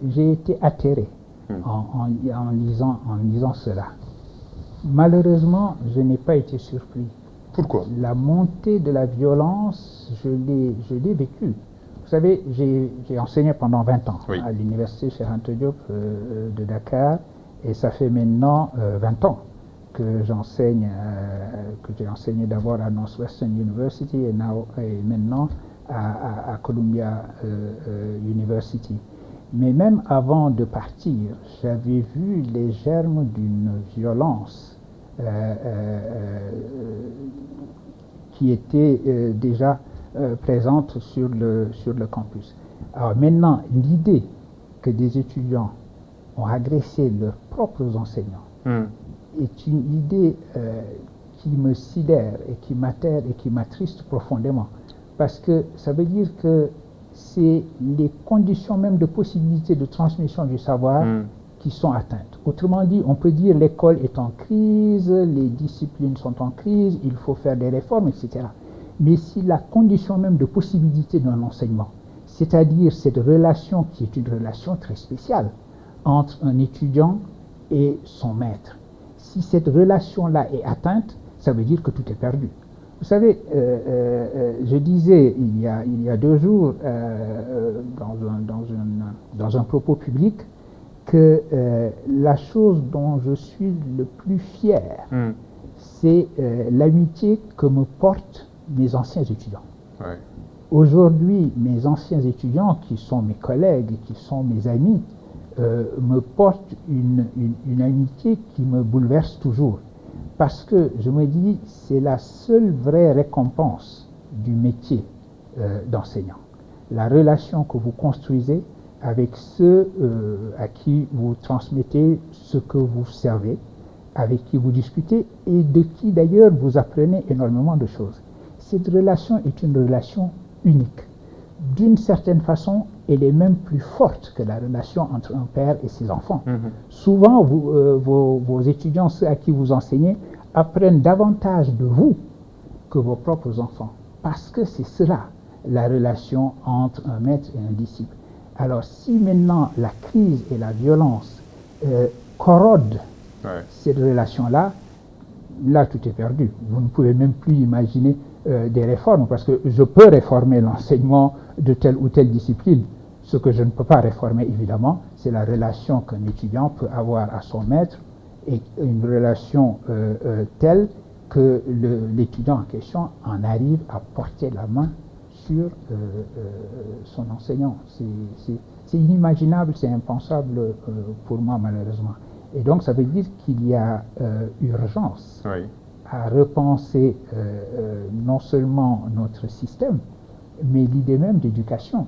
J'ai été atterré en lisant cela. Malheureusement, je n'ai pas été surpris. Pourquoi? La montée de la violence, je l'ai vécue. Vous savez, j'ai enseigné pendant 20 ans à l'université Cheikh Anta Diop de Dakar, et ça fait maintenant 20 ans que j'enseigne, que j'ai enseigné d'abord à Northwestern University et maintenant à Columbia University. Mais même avant de partir, j'avais vu les germes d'une violence qui était déjà présente sur le campus. Alors maintenant, l'idée que des étudiants ont agressé leurs propres enseignants est une idée qui me sidère et qui m'atterre et qui m'attriste profondément. Parce que ça veut dire que c'est les conditions même de possibilité de transmission du savoir qui sont atteintes. Autrement dit, on peut dire l'école est en crise, les disciplines sont en crise, il faut faire des réformes, etc. Mais si la condition même de possibilité d'un enseignement, c'est-à-dire cette relation qui est une relation très spéciale entre un étudiant et son maître, si cette relation-là est atteinte, ça veut dire que tout est perdu. Vous savez, je disais il y a 2 jours dans un propos public que la chose dont je suis le plus fier, c'est l'amitié que me portent mes anciens étudiants. Aujourd'hui, mes anciens étudiants, qui sont mes collègues, qui sont mes amis, me portent une amitié qui me bouleverse toujours. Parce que je me dis, c'est la seule vraie récompense du métier d'enseignant. La relation que vous construisez avec ceux à qui vous transmettez ce que vous servez, avec qui vous discutez et de qui d'ailleurs vous apprenez énormément de choses. Cette relation est une relation unique. D'une certaine façon, elle est même plus forte que la relation entre un père et ses enfants. Souvent, vos étudiants, ceux à qui vous enseignez, apprennent davantage de vous que vos propres enfants. Parce que c'est cela, la relation entre un maître et un disciple. Alors, si maintenant la crise et la violence corrodent cette relation-là, là, tout est perdu. Vous ne pouvez même plus imaginer des réformes, parce que je peux réformer l'enseignement de telle ou telle discipline. Ce que je ne peux pas réformer, évidemment, c'est la relation qu'un étudiant peut avoir à son maître, et une relation telle que l'étudiant en question en arrive à porter la main sur son enseignant. C'est inimaginable, c'est impensable pour moi, malheureusement. Et donc, ça veut dire qu'il y a urgence à repenser non seulement notre système, mais l'idée même d'éducation.